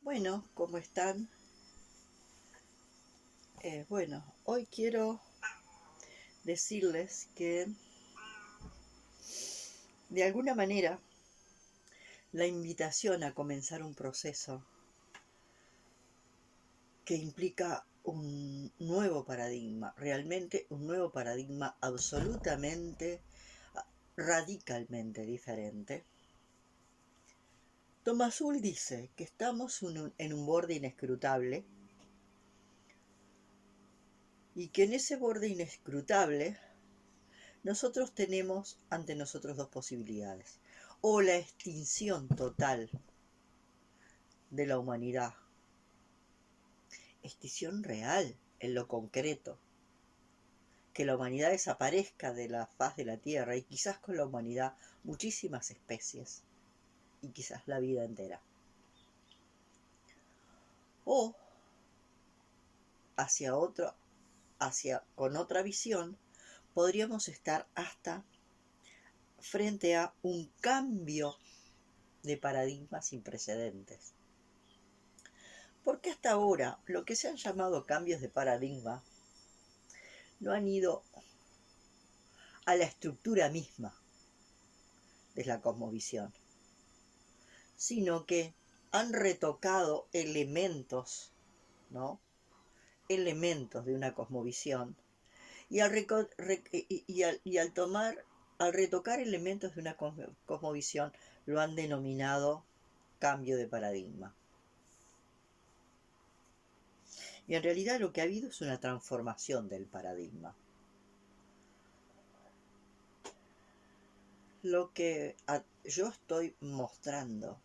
Bueno, ¿cómo están? Hoy quiero decirles que de alguna manera la invitación a comenzar un proceso que implica un nuevo paradigma, realmente un nuevo paradigma absolutamente, radicalmente diferente. Thomas Sowell dice que estamos en un borde inescrutable y que en ese borde inescrutable nosotros tenemos ante nosotros dos posibilidades: o la extinción total de la humanidad, extinción real en lo concreto, que la humanidad desaparezca de la faz de la Tierra y quizás con la humanidad muchísimas especies y quizás la vida entera, o con otra visión podríamos estar hasta frente a un cambio de paradigma sin precedentes. Porque hasta ahora lo que se han llamado cambios de paradigma no han ido a la estructura misma de la cosmovisión, sino que han retocado elementos, ¿no? Elementos de una cosmovisión y al retocar elementos de una cosmovisión lo han denominado cambio de paradigma. Y en realidad lo que ha habido es una transformación del paradigma. Lo que yo estoy mostrando,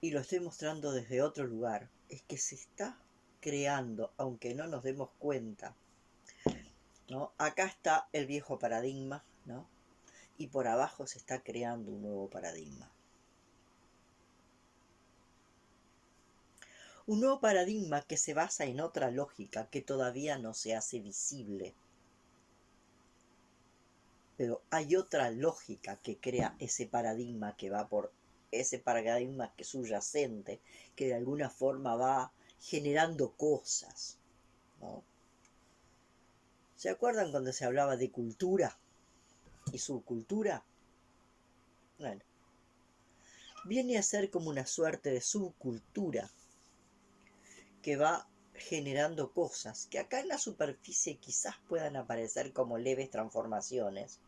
y lo estoy mostrando desde otro lugar, es que se está creando, aunque no nos demos cuenta, ¿no? Acá está el viejo paradigma, ¿no? Y por abajo se está creando un nuevo paradigma. Un nuevo paradigma que se basa en otra lógica que todavía no se hace visible. Pero hay otra lógica que crea ese paradigma que va por ese paradigma que es subyacente, que de alguna forma va generando cosas, ¿no? ¿Se acuerdan cuando se hablaba de cultura y subcultura? Bueno, viene a ser como una suerte de subcultura que va generando cosas que acá en la superficie quizás puedan aparecer como leves transformaciones,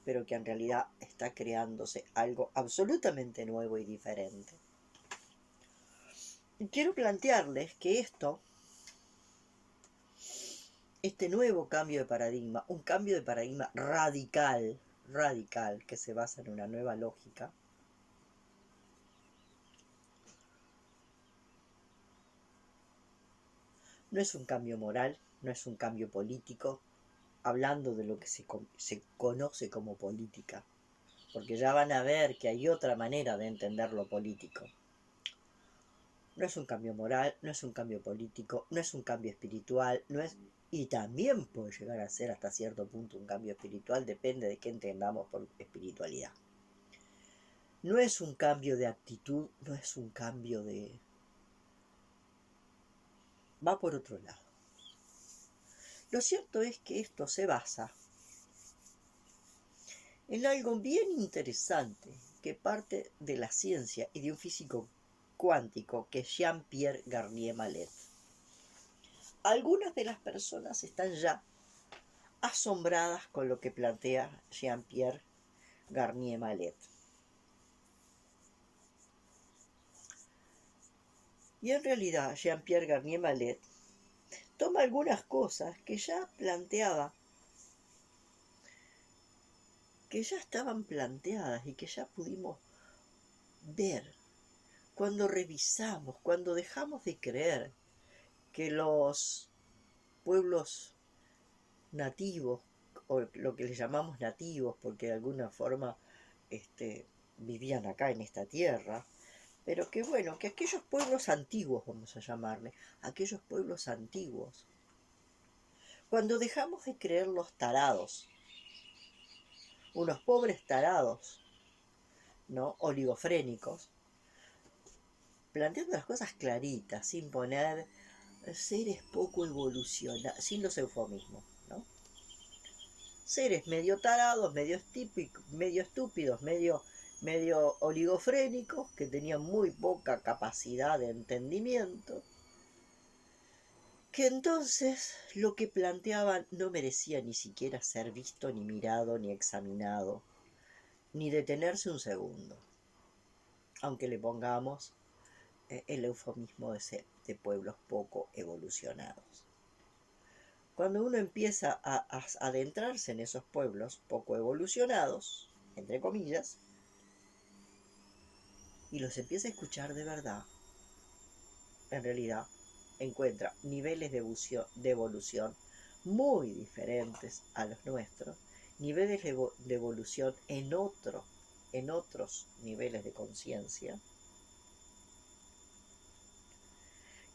pero que en realidad está creándose algo absolutamente nuevo y diferente. Y quiero plantearles que este nuevo cambio de paradigma, un cambio de paradigma radical, que se basa en una nueva lógica, no es un cambio moral, no es un cambio político, hablando de lo que se conoce como política, porque ya van a ver que hay otra manera de entender lo político. No es un cambio moral, no es un cambio político, no es un cambio espiritual, y también puede llegar a ser hasta cierto punto un cambio espiritual, depende de qué entendamos por espiritualidad. No es un cambio de actitud, no es un cambio de... va por otro lado. Lo cierto es que esto se basa en algo bien interesante que parte de la ciencia y de un físico cuántico que es Jean-Pierre Garnier Mallet. Algunas de las personas están ya asombradas con lo que plantea Jean-Pierre Garnier Mallet. Y en realidad Jean-Pierre Garnier Mallet toma algunas cosas que ya planteaba, que ya estaban planteadas y que ya pudimos ver cuando revisamos, cuando dejamos de creer que los pueblos nativos, o lo que les llamamos nativos, porque de alguna forma vivían acá en esta tierra, pero que bueno, que aquellos pueblos antiguos, vamos a llamarle, aquellos pueblos antiguos, cuando dejamos de creer los tarados, unos pobres tarados, ¿no? Oligofrénicos, planteando las cosas claritas, sin poner seres poco evolucionados, sin los eufemismos, ¿no? Seres medio tarados, medio estúpidos, medio oligofrénicos, que tenían muy poca capacidad de entendimiento, que entonces lo que planteaban no merecía ni siquiera ser visto, ni mirado, ni examinado, ni detenerse un segundo, aunque le pongamos el eufemismo de pueblos poco evolucionados. Cuando uno empieza a adentrarse en esos pueblos poco evolucionados, entre comillas, y los empieza a escuchar de verdad, en realidad encuentra niveles de evolución muy diferentes a los nuestros, niveles de evolución en otros niveles de conciencia,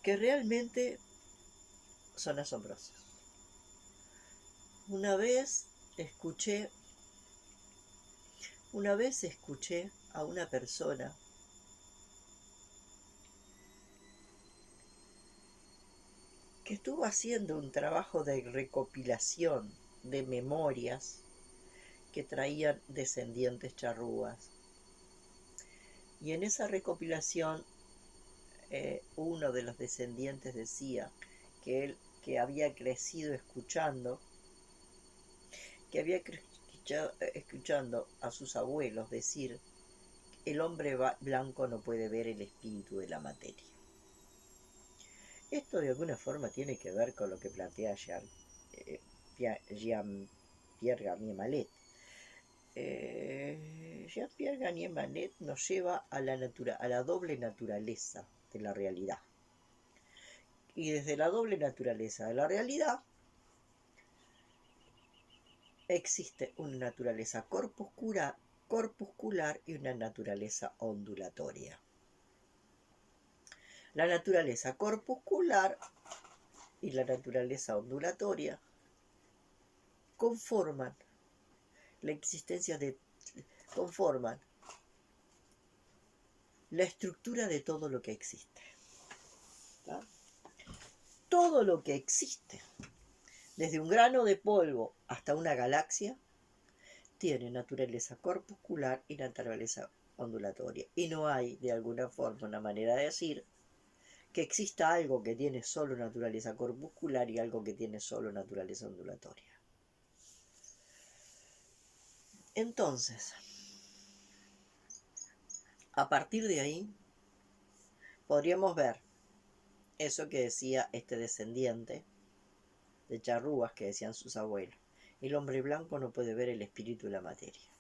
que realmente son asombrosos. Una vez escuché a una persona que estuvo haciendo un trabajo de recopilación de memorias que traían descendientes charrúas. Y en esa recopilación uno de los descendientes decía que él, que había crecido escuchando a sus abuelos decir: el hombre blanco no puede ver el espíritu de la materia. Esto de alguna forma tiene que ver con lo que plantea Jean-Pierre Garnier Mallet. Jean-Pierre Garnier Mallet nos lleva a la doble naturaleza de la realidad. Y desde la doble naturaleza de la realidad existe una naturaleza corpuscular y una naturaleza ondulatoria. La naturaleza corpuscular y la naturaleza ondulatoria conforman la estructura de todo lo que existe. ¿Tá? Todo lo que existe, desde un grano de polvo hasta una galaxia, tiene naturaleza corpuscular y naturaleza ondulatoria. Y no hay, de alguna forma, una manera de decir que exista algo que tiene solo naturaleza corpuscular y algo que tiene solo naturaleza ondulatoria. Entonces, a partir de ahí, podríamos ver eso que decía este descendiente de charrúas que decían sus abuelos: el hombre blanco no puede ver el espíritu de la materia.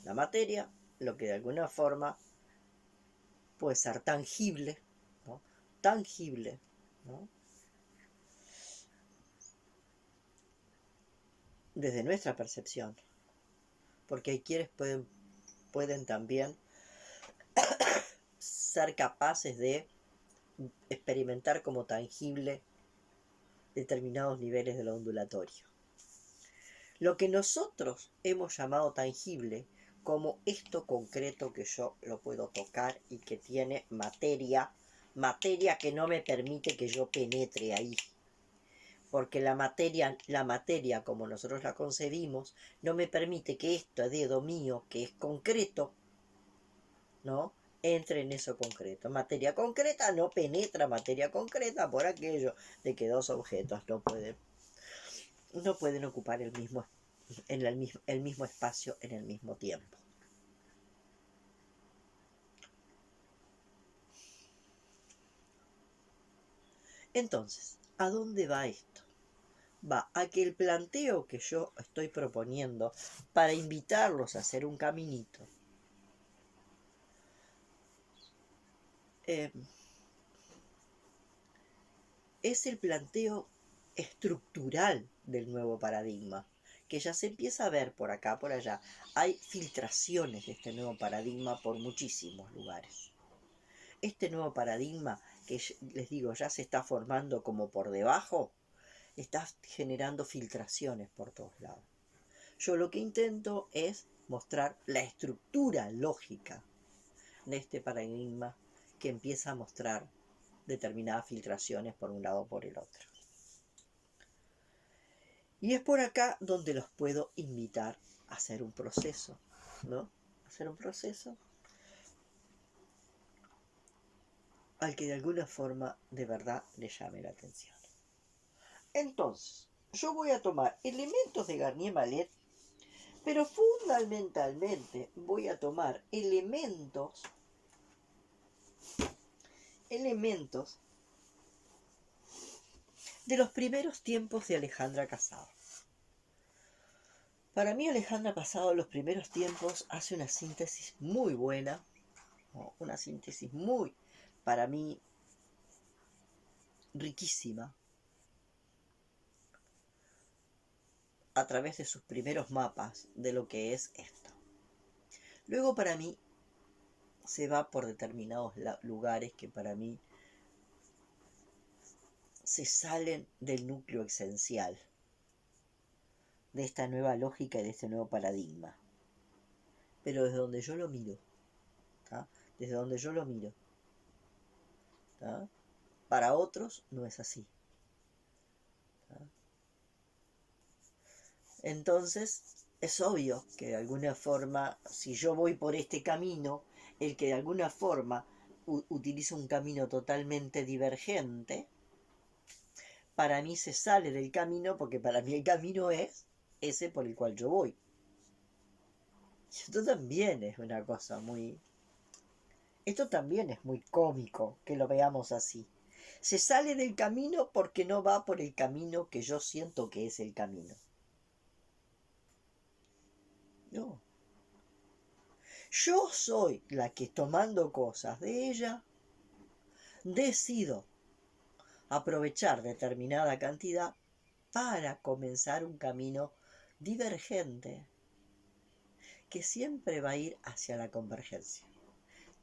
La materia, lo que de alguna forma puede ser tangible, ¿no? Tangible, ¿no? Desde nuestra percepción, porque hay quienes pueden también ser capaces de experimentar como tangible determinados niveles de lo ondulatorio. Lo que nosotros hemos llamado tangible, como esto concreto que yo lo puedo tocar y que tiene materia que no me permite que yo penetre ahí, porque la materia como nosotros la concebimos no me permite que esto dedo mío, que es concreto, ¿no?, entre en eso concreto. Materia concreta no penetra materia concreta, por aquello de que dos objetos no pueden ocupar el mismo espacio en el mismo tiempo. Entonces, ¿a dónde va esto? Va a que el planteo que yo estoy proponiendo para invitarlos a hacer un caminito es el planteo estructural del nuevo paradigma, que ya se empieza a ver por acá, por allá. Hay filtraciones de este nuevo paradigma por muchísimos lugares. Este nuevo paradigma, que les digo, ya se está formando como por debajo, está generando filtraciones por todos lados. Yo lo que intento es mostrar la estructura lógica de este paradigma que empieza a mostrar determinadas filtraciones por un lado o por el otro. Y es por acá donde los puedo invitar a hacer un proceso, ¿no? Hacer un proceso al que de alguna forma de verdad le llame la atención. Entonces, yo voy a tomar elementos de Garnier Mallet, pero fundamentalmente voy a tomar elementos de los primeros tiempos de Alejandra Casado. Para mí Alejandra Casado en los primeros tiempos hace una síntesis muy buena, una síntesis muy, para mí, riquísima, a través de sus primeros mapas de lo que es esto. Luego para mí se va por determinados lugares que para mí se salen del núcleo esencial de esta nueva lógica y de este nuevo paradigma. Pero desde donde yo lo miro, ¿tá? Desde donde yo lo miro, ¿tá? Para otros no es así, ¿tá? Entonces es obvio que de alguna forma, si yo voy por este camino, el que de alguna forma utiliza un camino totalmente divergente, para mí se sale del camino, porque para mí el camino es ese por el cual yo voy. Y esto también es una cosa muy... Esto también es muy cómico que lo veamos así. Se sale del camino porque no va por el camino que yo siento que es el camino. No. Yo soy la que, tomando cosas de ella, decido aprovechar determinada cantidad para comenzar un camino divergente que siempre va a ir hacia la convergencia.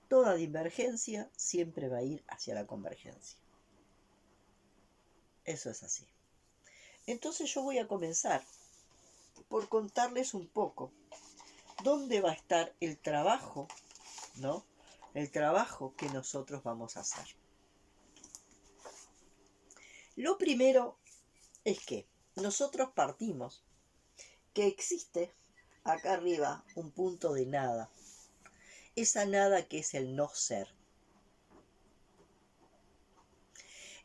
Toda divergencia siempre va a ir hacia la convergencia. Eso es así. Entonces yo voy a comenzar por contarles un poco dónde va a estar el trabajo, ¿no? El trabajo que nosotros vamos a hacer. Lo primero es que nosotros partimos que existe acá arriba un punto de nada. Esa nada que es el no ser.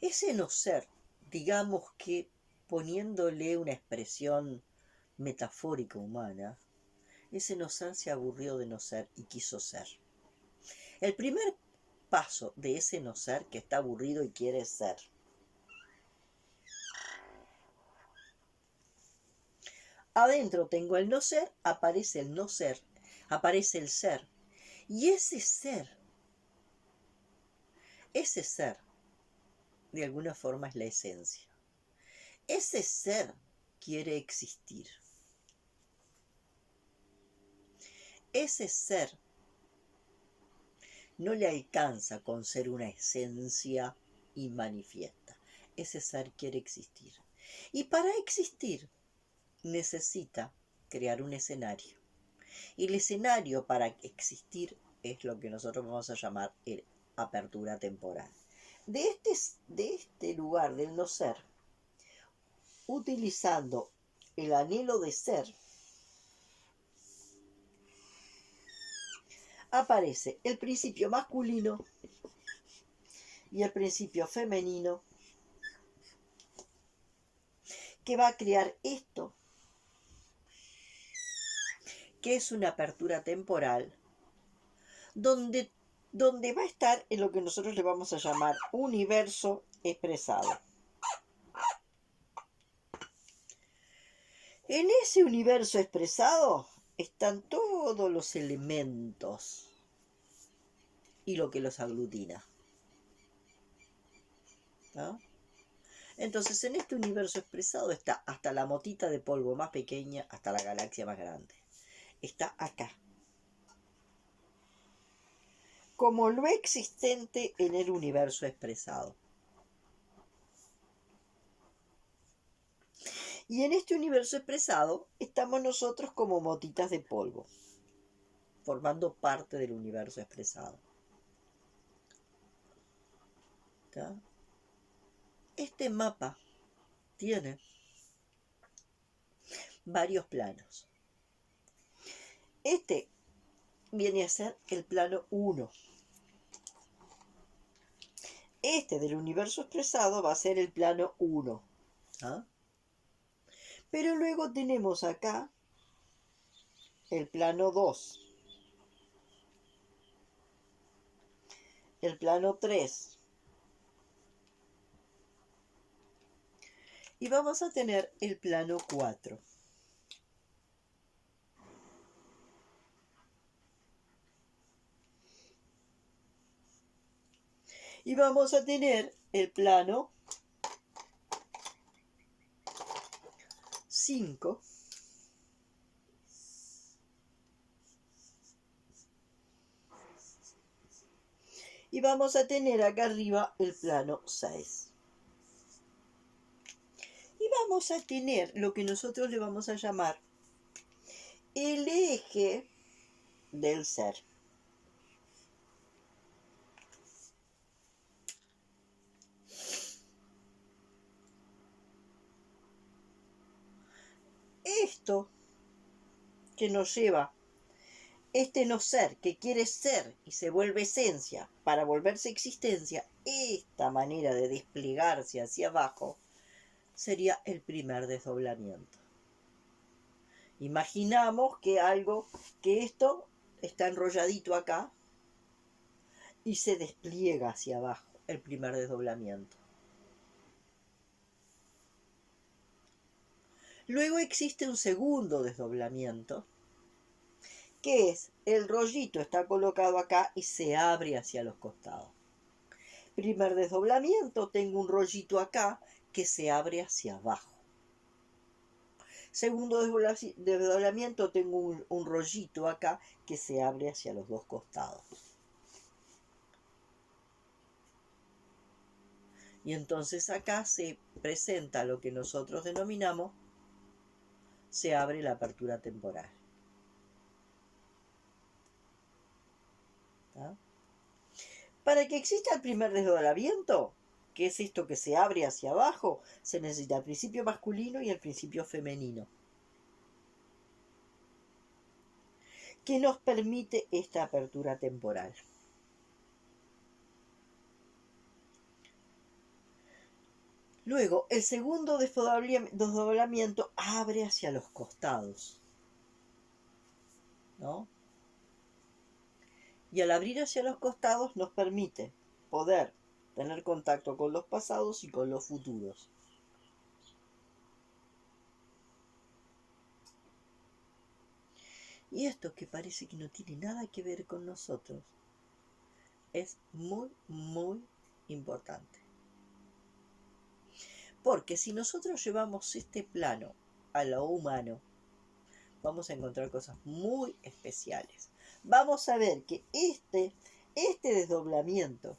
Ese no ser, digamos que poniéndole una expresión metafórica humana, ese no ser se aburrió de no ser y quiso ser. El primer paso de ese no ser que está aburrido y quiere ser. Adentro tengo el no ser, aparece el no ser, aparece el ser. Y ese ser, de alguna forma es la esencia. Ese ser quiere existir. Ese ser no le alcanza con ser una esencia y manifiesta. Ese ser quiere existir. Y para existir necesita crear un escenario. Y el escenario para existir es lo que nosotros vamos a llamar apertura temporal. De este lugar del no ser, utilizando el anhelo de ser, aparece el principio masculino y el principio femenino que va a crear esto, que es una apertura temporal, donde va a estar en lo que nosotros le vamos a llamar universo expresado. En ese universo expresado están todos los elementos y lo que los aglutina, ¿no? Entonces, en este universo expresado está hasta la motita de polvo más pequeña, hasta la galaxia más grande. Está acá. Como lo existente en el universo expresado. Y en este universo expresado estamos nosotros como motitas de polvo, formando parte del universo expresado. ¿tá? Este mapa tiene varios planos. Este viene a ser el plano 1. Este del universo expresado va a ser el plano 1. ¿Ah? Pero luego tenemos acá el plano 2, el plano 3. Y vamos a tener el plano 4. Y vamos a tener el plano 5. Y vamos a tener acá arriba el plano 6. Y vamos a tener lo que nosotros le vamos a llamar el eje del ser. Esto que nos lleva, este no ser que quiere ser y se vuelve esencia para volverse existencia, esta manera de desplegarse hacia abajo sería el primer desdoblamiento. Imaginamos que esto está enrolladito acá y se despliega hacia abajo, el primer desdoblamiento. Luego existe un segundo desdoblamiento, que es el rollito está colocado acá y se abre hacia los costados. Primer desdoblamiento, tengo un rollito acá que se abre hacia abajo. Segundo desdoblamiento, tengo un rollito acá que se abre hacia los dos costados. Y entonces acá se presenta lo que nosotros denominamos, se abre la apertura temporal. ¿Tá? Para que exista el primer desdoblamiento, que es esto que se abre hacia abajo, se necesita el principio masculino y el principio femenino, que nos permite esta apertura temporal. Luego, el segundo desdoblamiento abre hacia los costados, ¿no? Y al abrir hacia los costados nos permite poder tener contacto con los pasados y con los futuros. Y esto que parece que no tiene nada que ver con nosotros, es muy, muy importante. Porque si nosotros llevamos este plano a lo humano, vamos a encontrar cosas muy especiales. Vamos a ver que este desdoblamiento,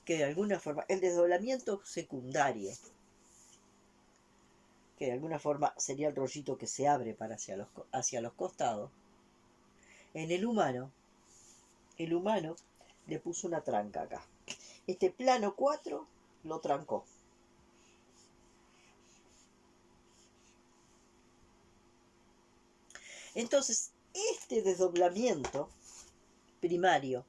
que de alguna forma, el desdoblamiento secundario, que de alguna forma sería el rollito que se abre para hacia los costados, en el humano le puso una tranca acá. Este plano 4 lo trancó. Entonces, este desdoblamiento primario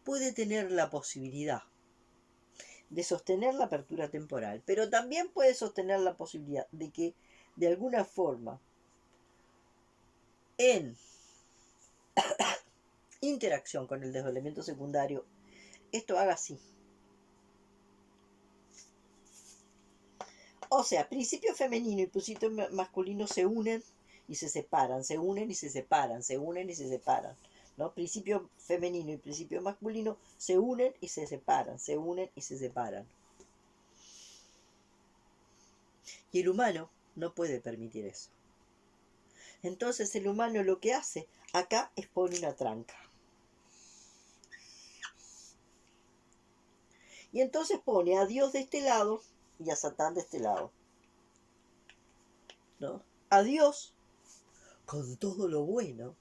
puede tener la posibilidad de sostener la apertura temporal, pero también puede sostener la posibilidad de que, de alguna forma, en interacción con el desdoblamiento secundario, esto haga así. O sea, principio femenino y principio masculino se unen y se separan, se unen y se separan, se unen y se separan, ¿no? Principio femenino y principio masculino se unen y se separan, se unen y se separan. Y el humano no puede permitir eso. Entonces el humano lo que hace acá es pone una tranca. Y entonces pone a Dios de este lado y a Satán de este lado, ¿no? A Dios con todo lo bueno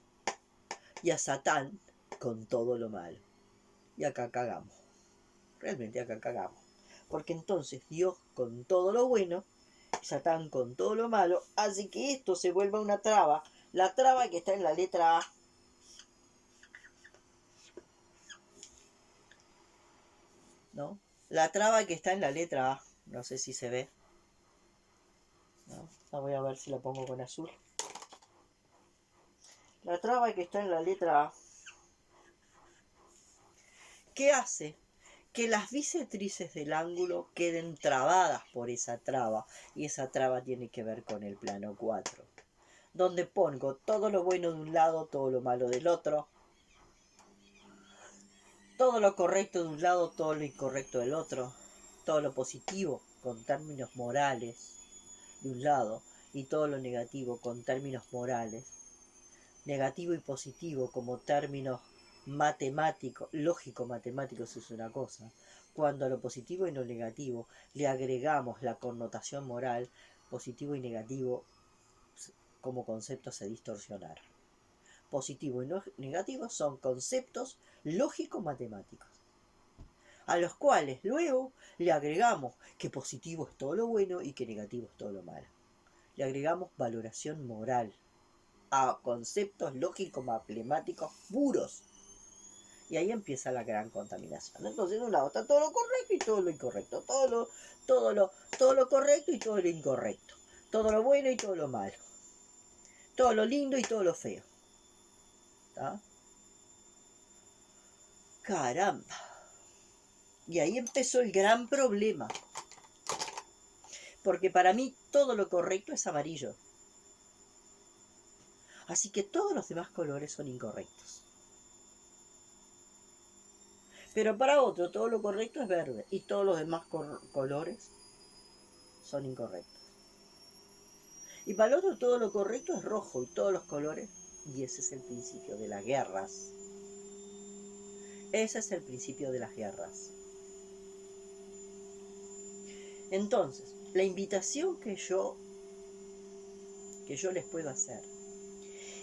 y a Satán con todo lo malo. Y acá cagamos. Realmente acá cagamos. Porque entonces Dios con todo lo bueno, Satán con todo lo malo, hace que esto se vuelva una traba. La traba que está en la letra A. ¿No? La traba que está en la letra A. No sé si se ve. ¿No? La voy a ver si la pongo con azul. La traba que está en la letra A. ¿Qué hace? Que las bisectrices del ángulo queden trabadas por esa traba. Y esa traba tiene que ver con el plano 4. Donde pongo todo lo bueno de un lado, todo lo malo del otro. Todo lo correcto de un lado, todo lo incorrecto del otro. Todo lo positivo con términos morales de un lado y todo lo negativo con términos morales. Negativo y positivo como términos matemáticos, lógico-matemáticos es una cosa. Cuando a lo positivo y lo negativo le agregamos la connotación moral, positivo y negativo como conceptos se distorsionaron. Positivo y negativo son conceptos lógico-matemáticos, a los cuales luego le agregamos que positivo es todo lo bueno y que negativo es todo lo malo. Le agregamos valoración moral a conceptos lógico-matemáticos puros. Y ahí empieza la gran contaminación. Entonces, de un lado está todo lo correcto y todo lo incorrecto. Todo lo correcto y todo lo incorrecto. Todo lo bueno y todo lo malo. Todo lo lindo y todo lo feo. ¿Está? Caramba. Y ahí empezó el gran problema. Porque para mí todo lo correcto es amarillo. Así que todos los demás colores son incorrectos. Pero para otro todo lo correcto es verde y todos los demás colores son incorrectos. Y para el otro todo lo correcto es rojo y todos los colores. Y ese es el principio de las guerras. Ese es el principio de las guerras. Entonces, la invitación que yo les puedo hacer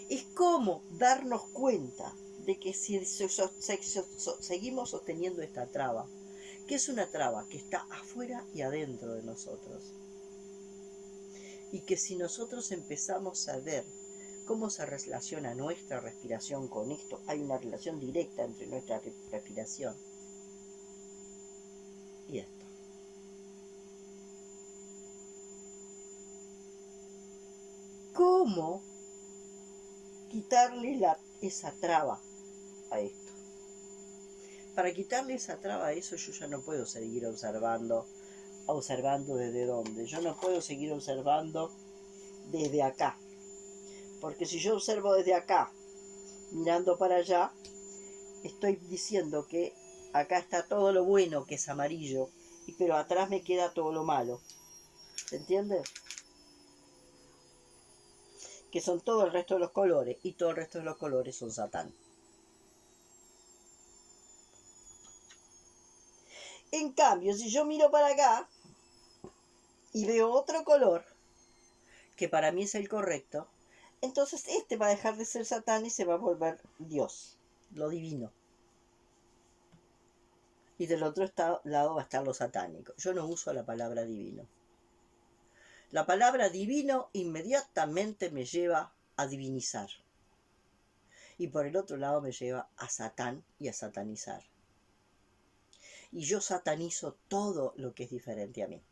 es cómo darnos cuenta de que si seguimos sosteniendo esta traba, que es una traba que está afuera y adentro de nosotros, y que si nosotros empezamos a ver cómo se relaciona nuestra respiración con esto, hay una relación directa entre nuestra respiración y esto. ¿Cómo quitarle esa traba a esto? Para quitarle esa traba a eso yo ya no puedo seguir observando desde dónde. Yo no puedo seguir observando desde acá. Porque si yo observo desde acá, mirando para allá, estoy diciendo que acá está todo lo bueno, que es amarillo, pero atrás me queda todo lo malo. ¿Se entiende? Que son todo el resto de los colores, y todo el resto de los colores son Satán. En cambio, si yo miro para acá y veo otro color, que para mí es el correcto, entonces este va a dejar de ser Satán y se va a volver Dios, lo divino. Y del otro lado va a estar lo satánico. Yo no uso la palabra divino. La palabra divino inmediatamente me lleva a divinizar. Y por el otro lado me lleva a Satán y a satanizar. Y yo satanizo todo lo que es diferente a mí.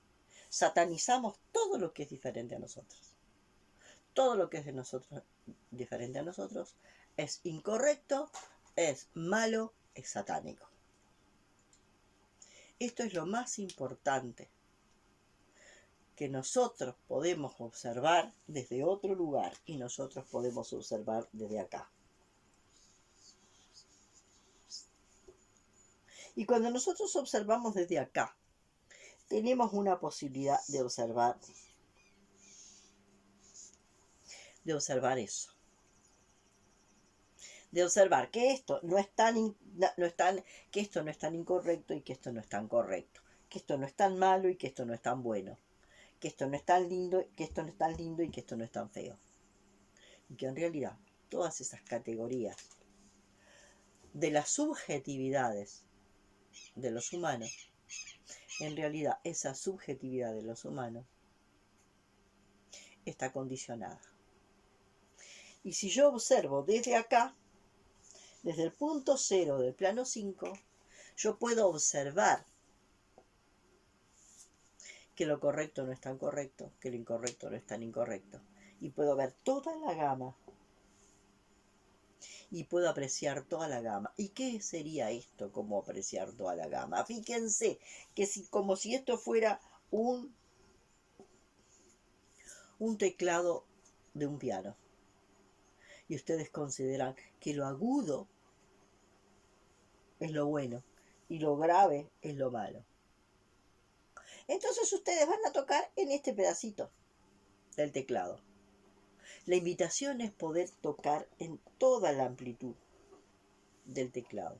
Satanizamos todo lo que es diferente a nosotros. Todo lo que es de nosotros, diferente a nosotros, es incorrecto, es malo, es satánico. Esto es lo más importante que nosotros podemos observar desde otro lugar y nosotros podemos observar desde acá. Y cuando nosotros observamos desde acá, tenemos una posibilidad de observar eso. De observar que esto no es que esto no es tan incorrecto y que esto no es tan correcto. Que esto no es tan malo y que esto no es tan bueno. Que esto no es tan lindo, que esto no es tan lindo y que esto no es tan feo. Y que en realidad todas esas categorías de las subjetividades de los humanos, en realidad esa subjetividad de los humanos está condicionada. Y si yo observo desde acá, desde el punto cero del plano 5, yo puedo observar que lo correcto no es tan correcto, que lo incorrecto no es tan incorrecto. Y puedo ver toda la gama. Y puedo apreciar toda la gama. ¿Y qué sería esto como apreciar toda la gama? Fíjense que como si esto fuera un teclado de un piano. Y ustedes consideran que lo agudo es lo bueno y lo grave es lo malo. Entonces ustedes van a tocar en este pedacito del teclado. La invitación es poder tocar en toda la amplitud del teclado,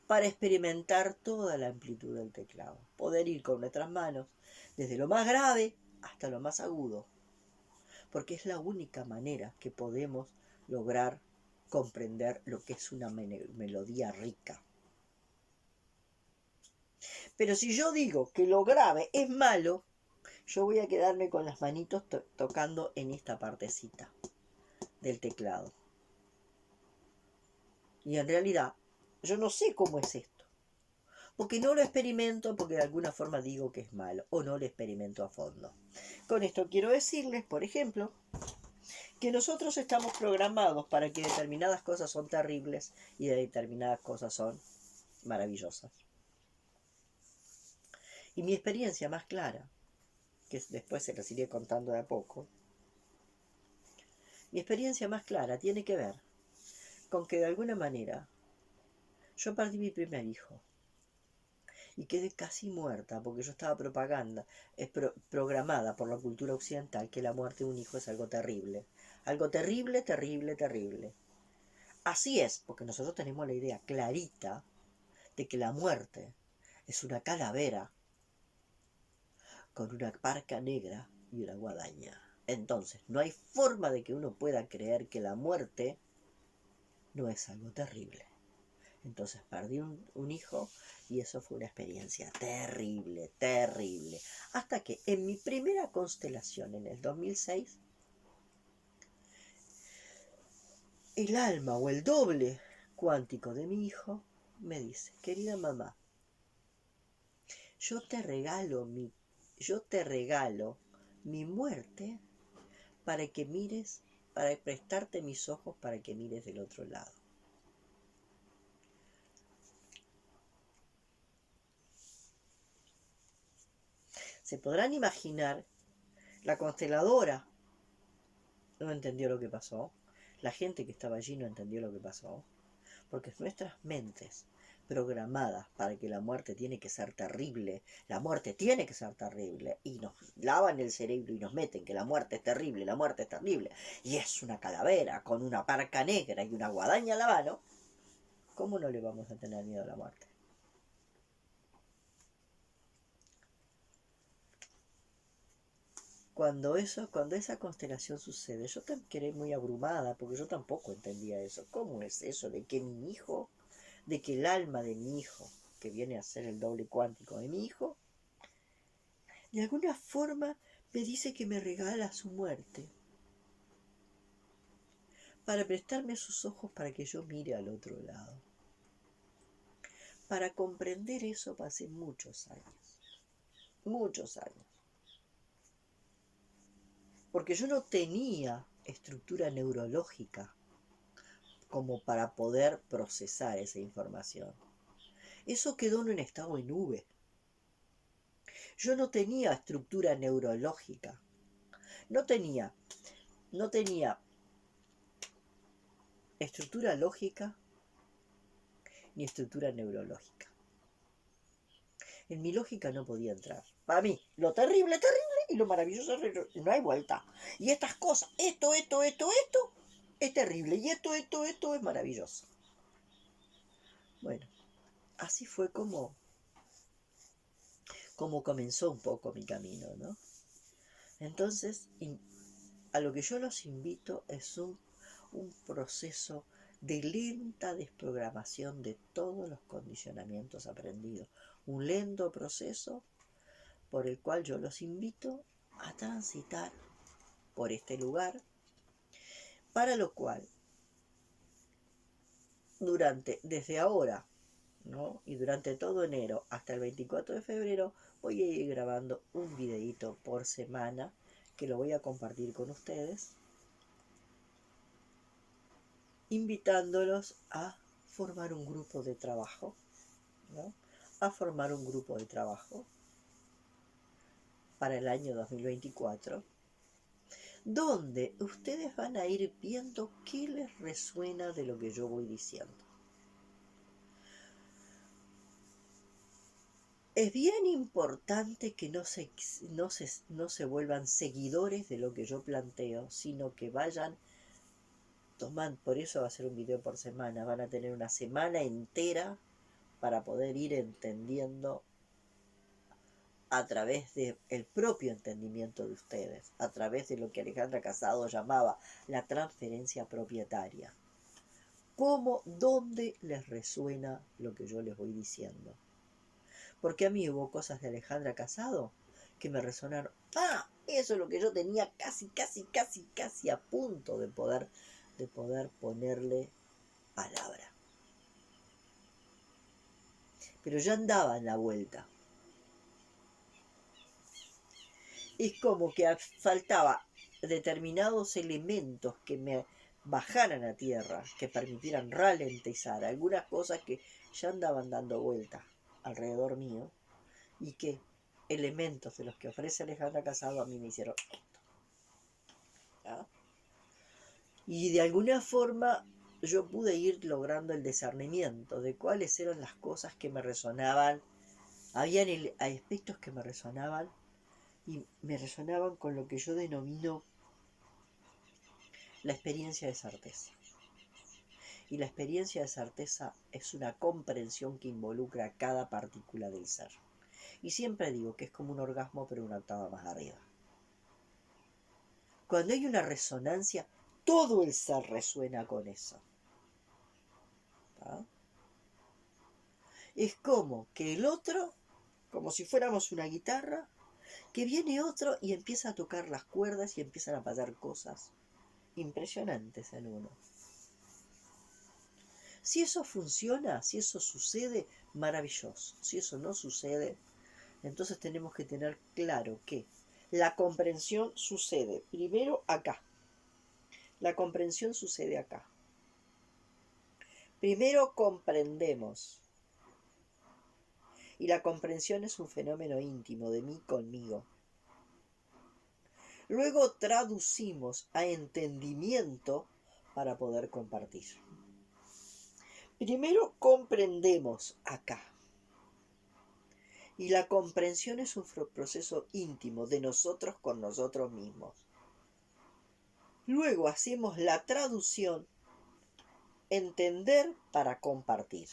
para experimentar toda la amplitud del teclado, poder ir con nuestras manos desde lo más grave hasta lo más agudo, porque es la única manera que podemos lograr comprender lo que es una melodía rica. Pero si yo digo que lo grave es malo, yo voy a quedarme con las manitos tocando en esta partecita del teclado. Y en realidad, yo no sé cómo es esto. Porque no lo experimento, porque de alguna forma digo que es malo, o no lo experimento a fondo. Con esto quiero decirles, por ejemplo, que nosotros estamos programados para que determinadas cosas son terribles y determinadas cosas son maravillosas. Y mi experiencia más clara, que después se las iré contando de a poco, mi experiencia más clara tiene que ver con que de alguna manera yo perdí mi primer hijo y quedé casi muerta porque yo estaba programada por la cultura occidental que la muerte de un hijo es algo terrible. Algo terrible, terrible, terrible. Así es, porque nosotros tenemos la idea clarita de que la muerte es una calavera con una parca negra y una guadaña. Entonces, no hay forma de que uno pueda creer que la muerte no es algo terrible. Entonces perdí un hijo y eso fue una experiencia terrible, terrible. Hasta que en mi primera constelación, en el 2006, el alma o el doble cuántico de mi hijo me dice: querida mamá, yo te regalo mi muerte para que mires, para prestarte mis ojos para que mires del otro lado. Se podrán imaginar, la consteladora no entendió lo que pasó, la gente que estaba allí no entendió lo que pasó, porque nuestras mentes programadas para que la muerte tiene que ser terrible, la muerte tiene que ser terrible, y nos lavan el cerebro y nos meten que la muerte es terrible, la muerte es terrible, y es una calavera con una parca negra y una guadaña a la mano, ¿cómo no le vamos a tener miedo a la muerte? Cuando esa constelación sucede, yo quedé muy abrumada, porque yo tampoco entendía eso. ¿Cómo es eso de que mi hijo, de que el alma de mi hijo, que viene a ser el doble cuántico de mi hijo, de alguna forma me dice que me regala su muerte, para prestarme sus ojos para que yo mire al otro lado? Para comprender eso pasé muchos años, muchos años. Porque yo no tenía estructura neurológica como para poder procesar esa información. Eso quedó en un estado en nube. Yo no tenía estructura neurológica. No tenía estructura lógica ni estructura neurológica. En mi lógica no podía entrar. Para mí, lo terrible, terrible, y lo maravilloso, no hay vuelta. Y estas cosas, esto, es terrible. Y esto es maravilloso. Bueno, así fue como comenzó un poco mi camino, ¿no? Entonces, a lo que yo los invito es un proceso de lenta desprogramación de todos los condicionamientos aprendidos. Un lento proceso por el cual yo los invito a transitar por este lugar, para lo cual desde ahora, ¿no?, y durante todo enero hasta el 24 de febrero voy a ir grabando un videíto por semana que lo voy a compartir con ustedes, invitándolos a formar un grupo de trabajo, ¿no?, a formar un grupo de trabajo para el año 2024, donde ustedes van a ir viendo qué les resuena de lo que yo voy diciendo. Es bien importante que no se vuelvan seguidores de lo que yo planteo, sino que vayan tomando, por eso va a ser un video por semana, van a tener una semana entera para poder ir entendiendo a través del propio entendimiento de ustedes, a través de lo que Alejandra Casado llamaba la transferencia propietaria. ¿Cómo, dónde les resuena lo que yo les voy diciendo? Porque a mí hubo cosas de Alejandra Casado que me resonaron. ¡Ah! Eso es lo que yo tenía casi a punto de poder ponerle palabra. Pero ya andaba en la vuelta. Es como que faltaba determinados elementos que me bajaran a tierra, que permitieran ralentizar algunas cosas que ya andaban dando vueltas alrededor mío, y que elementos de los que ofrece Alejandra Casado a mí me hicieron esto, ¿ya? Y de alguna forma yo pude ir logrando el discernimiento de cuáles eran las cosas que me resonaban. Habían aspectos que me resonaban, y me resonaban con lo que yo denomino la experiencia de certeza. Y la experiencia de certeza es una comprensión que involucra cada partícula del ser. Y siempre digo que es como un orgasmo, pero una octava más arriba. Cuando hay una resonancia, todo el ser resuena con eso. ¿Ah? Es como que el otro, como si fuéramos una guitarra, que viene otro y empieza a tocar las cuerdas y empiezan a pasar cosas impresionantes en uno. Si eso funciona, si eso sucede, maravilloso. Si eso no sucede, entonces tenemos que tener claro que la comprensión sucede primero acá. La comprensión sucede acá. Primero comprendemos. Y la comprensión es un fenómeno íntimo de mí conmigo. Luego traducimos a entendimiento para poder compartir. Primero comprendemos acá. Y la comprensión es un proceso íntimo de nosotros con nosotros mismos. Luego hacemos la traducción, entender para compartir.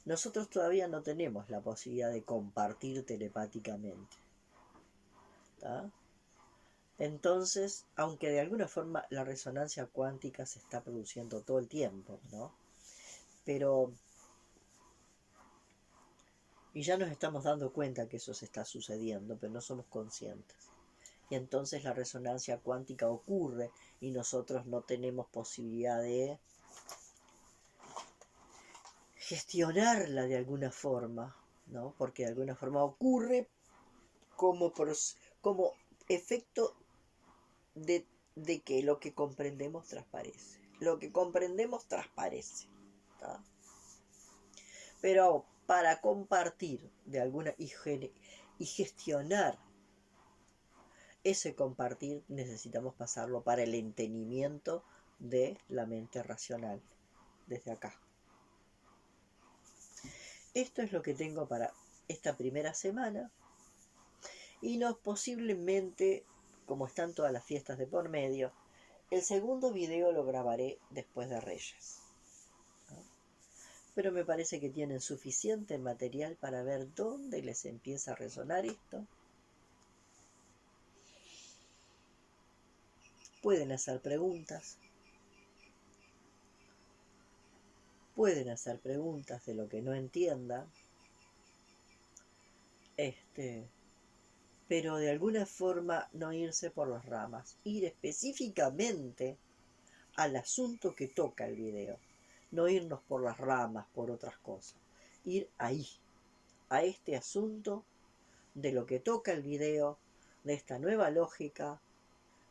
Nosotros todavía no tenemos la posibilidad de compartir telepáticamente. ¿Tá? Entonces, aunque de alguna forma la resonancia cuántica se está produciendo todo el tiempo, ¿no? Pero, y ya nos estamos dando cuenta que eso se está sucediendo, pero no somos conscientes. Y entonces la resonancia cuántica ocurre y nosotros no tenemos posibilidad de gestionarla de alguna forma, ¿no? Porque de alguna forma ocurre como efecto de que lo que comprendemos transparece. Lo que comprendemos transparece. ¿Tá? Pero para compartir de alguna y gestionar ese compartir, necesitamos pasarlo para el entendimiento de la mente racional, desde acá. Esto es lo que tengo para esta primera semana, y no posiblemente, como están todas las fiestas de por medio, el segundo video lo grabaré después de Reyes. ¿No? Pero me parece que tienen suficiente material para ver dónde les empieza a resonar esto. Pueden hacer preguntas. pueden hacer preguntas de lo que no entiendan, pero de alguna forma no irse por las ramas, ir específicamente al asunto que toca el video, no irnos por las ramas, por otras cosas, ir ahí, a este asunto de lo que toca el video, de esta nueva lógica,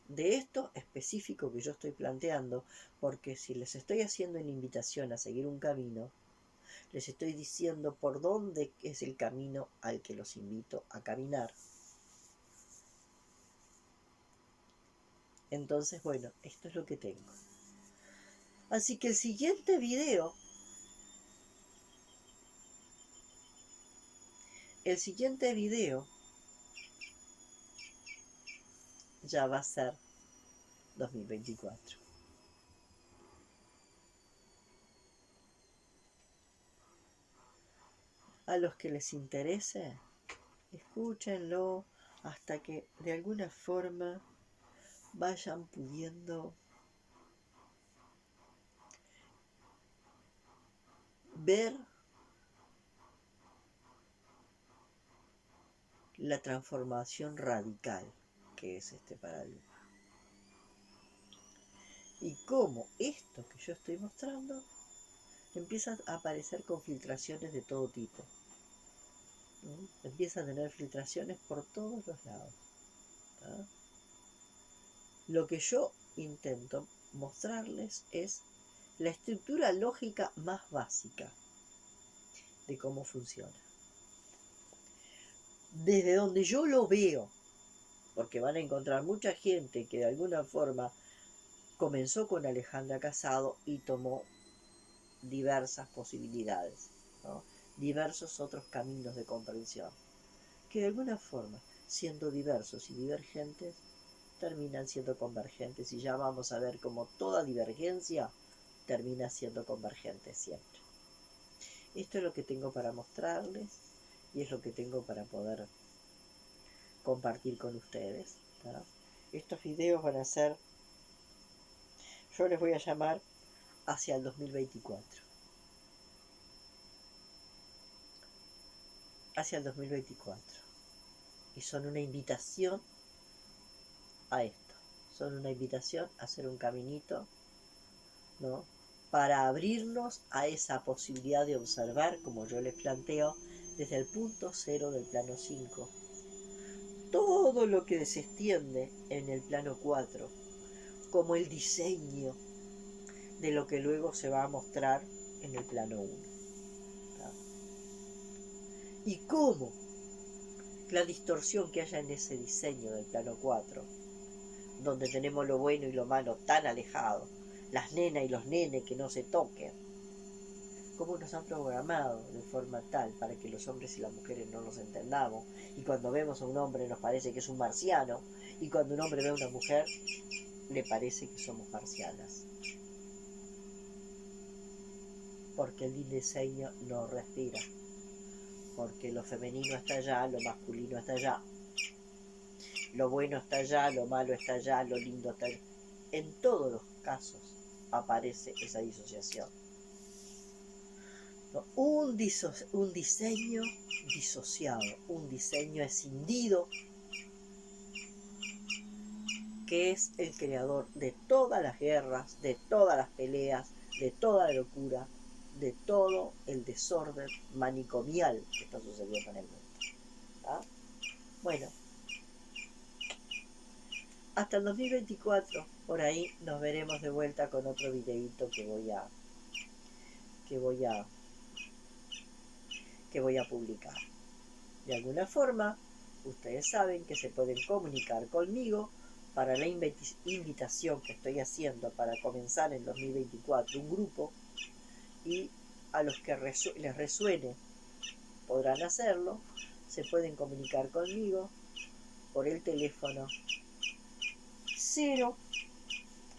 de esto específico que yo estoy planteando, porque si les estoy haciendo una invitación a seguir un camino, les estoy diciendo por dónde es el camino al que los invito a caminar. Entonces, bueno, esto es lo que tengo. Así que el siguiente video ya va a ser 2024. A los que les interese, escúchenlo hasta que de alguna forma vayan pudiendo ver la transformación radical que es este paradigma. Y cómo esto que yo estoy mostrando empieza a aparecer con filtraciones de todo tipo. Empieza a tener filtraciones por todos los lados. ¿Tá? Lo que yo intento mostrarles es la estructura lógica más básica de cómo funciona. Desde donde yo lo veo, porque van a encontrar mucha gente que de alguna forma comenzó con Alejandra Casado y tomó diversas posibilidades, ¿no? Diversos otros caminos de comprensión, que de alguna forma, siendo diversos y divergentes, terminan siendo convergentes, y ya vamos a ver cómo toda divergencia termina siendo convergente siempre. Esto es lo que tengo para mostrarles y es lo que tengo para poder compartir con ustedes, ¿tá? Estos videos van a ser, yo les voy a llamar hacia el 2024. Hacia el 2024. Y son una invitación a esto. Son una invitación a hacer un caminito, ¿no? Para abrirnos a esa posibilidad de observar, como yo les planteo, desde el punto cero del plano 5, todo lo que se extiende en el plano 4, como el diseño de lo que luego se va a mostrar en el plano 1. ¿Tá? Y cómo la distorsión que haya en ese diseño del plano 4, donde tenemos lo bueno y lo malo tan alejados, las nenas y los nenes que no se toquen, cómo nos han programado de forma tal para que los hombres y las mujeres no nos entendamos, y cuando vemos a un hombre nos parece que es un marciano, y cuando un hombre ve a una mujer le parece que somos marcianas, porque el diseño no respira, porque lo femenino está allá, lo masculino está allá, lo bueno está allá, lo malo está allá, lo lindo está allá. En todos los casos aparece esa disociación. ¿No? Un diseño disociado, un diseño escindido, que es el creador de todas las guerras, de todas las peleas, de toda la locura, de todo el desorden manicomial que está sucediendo en el mundo. ¿Ah? Bueno, hasta el 2024, por ahí nos veremos de vuelta con otro videíto que voy a publicar. De alguna forma, ustedes saben que se pueden comunicar conmigo para la invitación que estoy haciendo para comenzar en 2024 un grupo, y a los que les resuene podrán hacerlo. Se pueden comunicar conmigo por el teléfono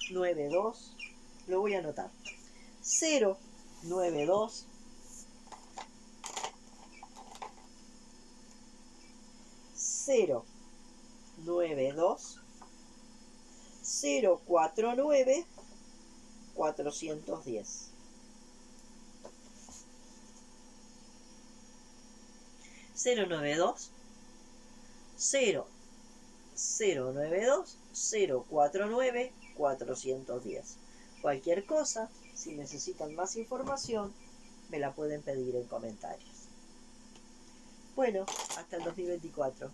092, lo voy a anotar, 092 092 049 410. 092 092 049 410. Cualquier cosa, si necesitan más información, me la pueden pedir en comentarios. Bueno, hasta el 2024.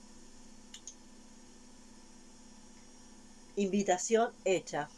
Invitación hecha.